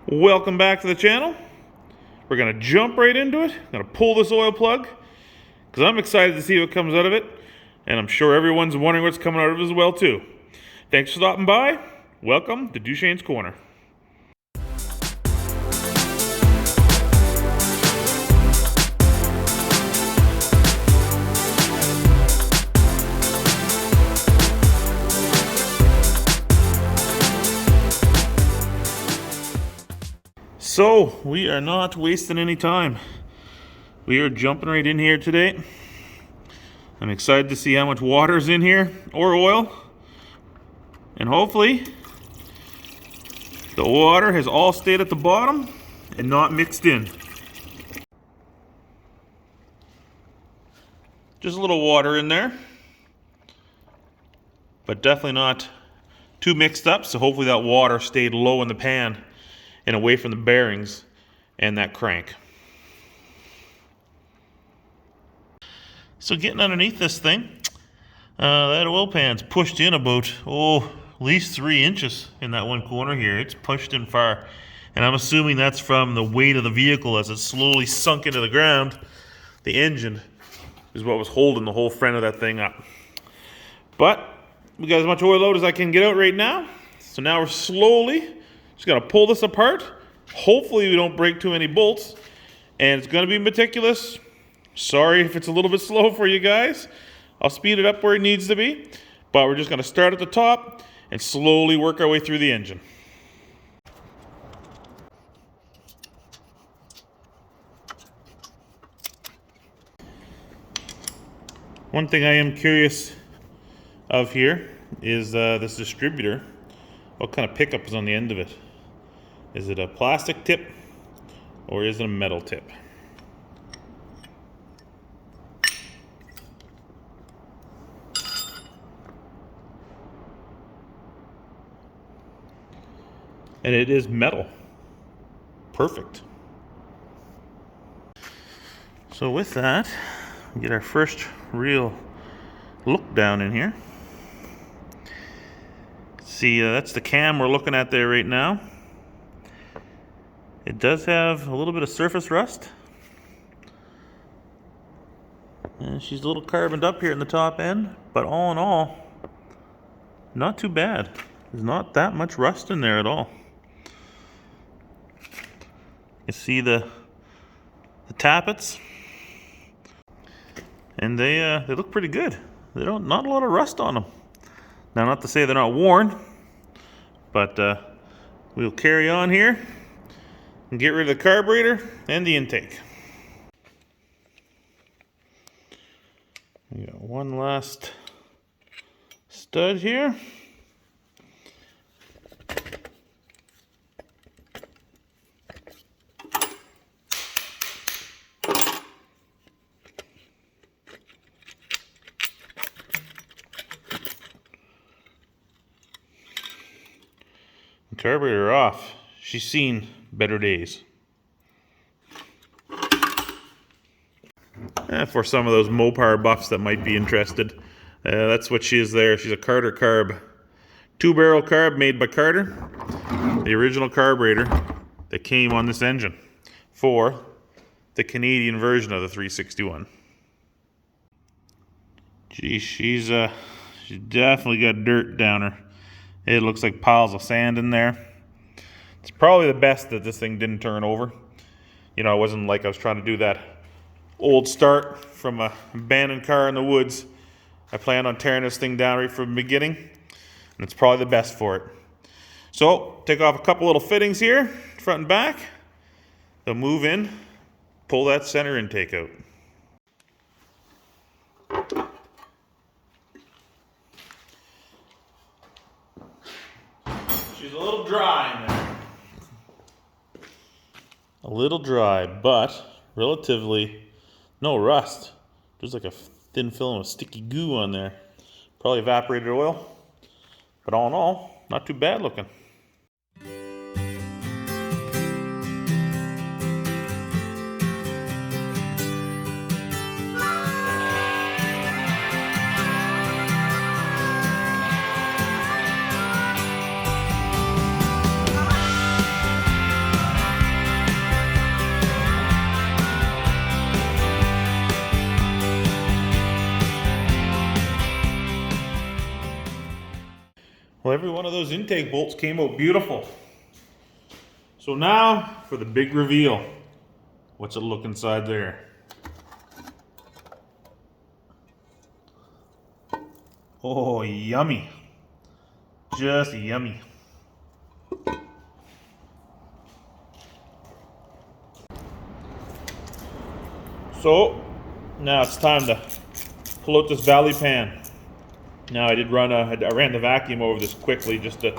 Welcome back to the channel. We're going to jump right into it. I'm going to pull this oil plug because I'm excited to see what comes out of it. And I'm sure everyone's wondering what's coming out of it as well too. Thanks for stopping by. Welcome to Duchesne's Corner. So, we are not wasting any time. We are jumping right in here today. I'm excited to see how much water's in here, or oil. And hopefully, the water has all stayed at the bottom and not mixed in. Just a little water in there. But definitely not too mixed up, so hopefully that water stayed low in the pan and away from the bearings and that crank. So getting underneath this thing, that oil pan's pushed in about, at least 3 inches in that one corner here. It's pushed in far. And I'm assuming that's from the weight of the vehicle as it slowly sunk into the ground. The engine is what was holding the whole front of that thing up. But we got as much oil out as I can get out right now. So now we're slowly just gonna pull this apart. Hopefully we don't break too many bolts. And it's gonna be meticulous. Sorry if it's a little bit slow for you guys. I'll speed it up where it needs to be. But we're just gonna start at the top and slowly work our way through the engine. One thing I am curious of here is this distributor. What kind of pickup is on the end of it? Is it a plastic tip or is it a metal tip? And it is metal. Perfect. So with that, we get our first real look down in here. See, that's the cam we're looking at there right now. It does have a little bit of surface rust. And she's a little carboned up here in the top end, but all in all, not too bad. There's not that much rust in there at all. You see the tappets, and they look pretty good. Not a lot of rust on them. Now, not to say they're not worn, but we'll carry on here and get rid of the carburetor and the intake. We got one last stud here. Carburetor off. She's seen better days. For some of those Mopar buffs that might be interested, that's what she is there. She's a Carter carb. 2-barrel carb made by Carter. The original carburetor that came on this engine for the Canadian version of the 361. Gee, she's definitely got dirt down her. It looks like piles of sand in there. It's probably the best that this thing didn't turn over. You know, it wasn't like I was trying to do that old start from an abandoned car in the woods. I plan on tearing this thing down right from the beginning, and it's probably the best for it. So, take off a couple little fittings here, front and back. They'll move in, pull that center intake out. She's a little dry in there. A little dry, but relatively no rust. There's like a thin film of sticky goo on there. Probably evaporated oil. But all in all, not too bad looking. every one of those intake bolts came out beautiful. So now for the big reveal. What's it look inside there? Oh, yummy. Just yummy. So now it's time to pull out this Valley pan. Now I ran the vacuum over this quickly just to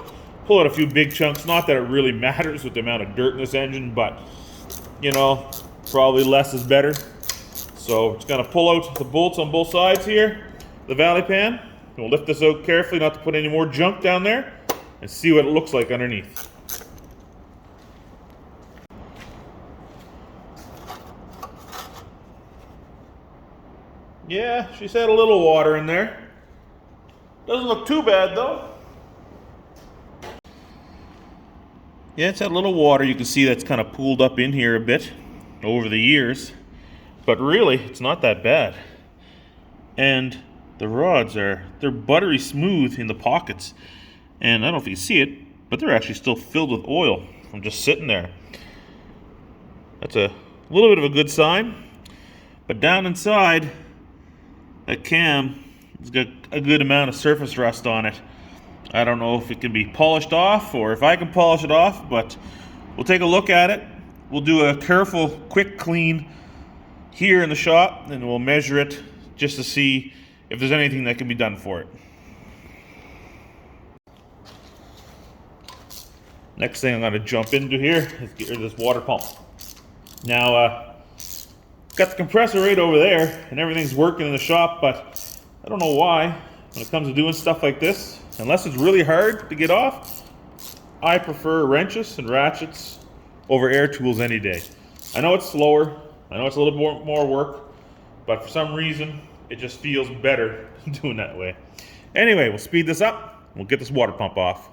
pull out a few big chunks. Not that it really matters with the amount of dirt in this engine, but you know, probably less is better. So it's gonna pull out the bolts on both sides here, the Valley pan. We'll lift this out carefully not to put any more junk down there and see what it looks like underneath. Yeah, she's had a little water in there. Doesn't look too bad though. Yeah, it's had a little water. You can see that's kind of pooled up in here a bit over the years. But really, it's not that bad. And the rods they're buttery smooth in the pockets. And I don't know if you can see it, but they're actually still filled with oil from just sitting there. That's a little bit of a good sign. But down inside, that cam has got a good amount of surface rust on it. I don't know if it can be polished off or if I can polish it off, but we'll take a look at it. We'll do a careful, quick clean here in the shop, and we'll measure it just to see if there's anything that can be done for it. Next thing I'm going to jump into here is get rid of this water pump. Now, got the compressor right over there, and everything's working in the shop, but I don't know why, when it comes to doing stuff like this, unless it's really hard to get off, I prefer wrenches and ratchets over air tools any day. I know it's slower, I know it's a little bit more work, but for some reason, it just feels better doing that way. Anyway, we'll speed this up, we'll get this water pump off.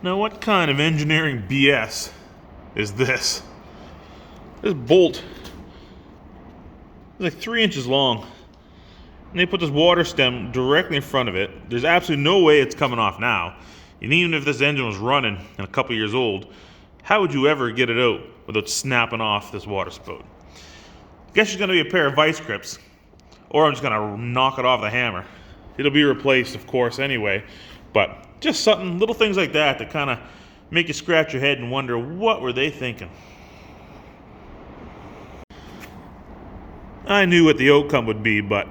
Now, what kind of engineering BS is this? This bolt is like 3 inches long, and they put this water stem directly in front of it. There's absolutely no way it's coming off now. And even if this engine was running and a couple years old, how would you ever get it out without snapping off this water spout? I guess there's going to be a pair of vice grips, or I'm just going to knock it off the hammer. It'll be replaced, of course, anyway, but just something, little things like that kind of make you scratch your head and wonder, what were they thinking? I knew what the outcome would be, but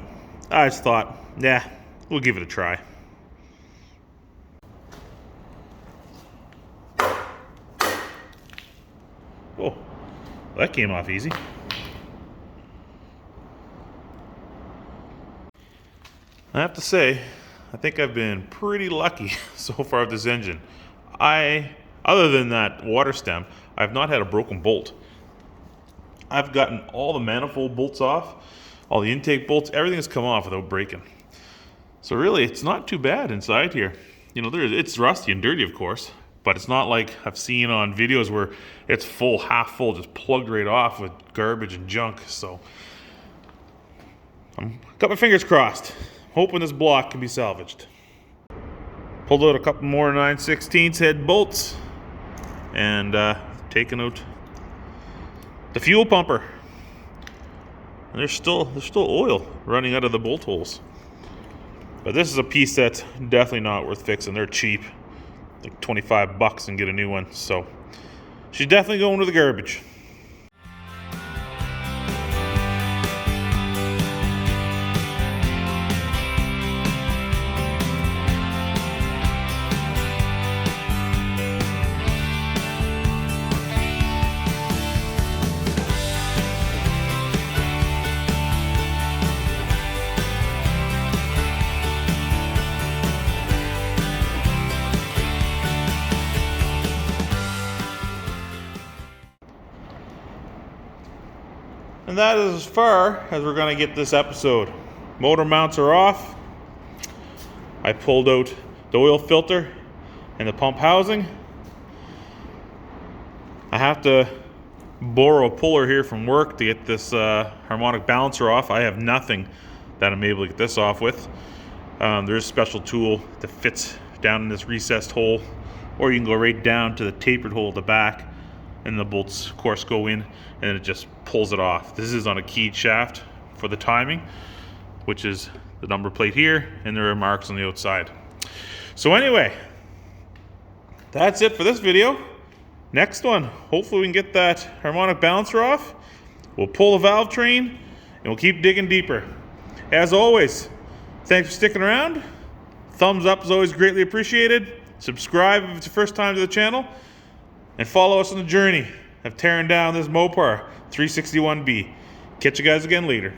I just thought, yeah, we'll give it a try. Oh, that came off easy. I have to say, I think I've been pretty lucky so far with this engine. Other than that water stem, I've not had a broken bolt. I've gotten all the manifold bolts off, all the intake bolts, everything has come off without breaking. So really, it's not too bad inside here. You know, it's rusty and dirty, of course, but it's not like I've seen on videos where it's full, half full, just plugged right off with garbage and junk. So I've got my fingers crossed, hoping this block can be salvaged. Pulled out a couple more 9/16 head bolts and taken out the fuel pumper. And there's still oil running out of the bolt holes. But this is a piece that's definitely not worth fixing. They're cheap, like $25 and get a new one. So she's definitely going to the garbage. And that is as far as we're going to get this episode. Motor mounts are off. I pulled out the oil filter and the pump housing. I have to borrow a puller here from work to get this harmonic balancer off. I have nothing that I'm able to get this off with. There's a special tool that fits down in this recessed hole, or you can go right down to the tapered hole at the back, and the bolts of course go in, and it just pulls it off. This is on a keyed shaft for the timing, which is the number plate here, and there are marks on the outside. So anyway, that's it for this video. Next one, hopefully we can get that harmonic balancer off. We'll pull the valve train, and we'll keep digging deeper. As always, thanks for sticking around. Thumbs up is always greatly appreciated. Subscribe if it's your first time to the channel. And follow us on the journey of tearing down this Mopar 361B. Catch you guys again later.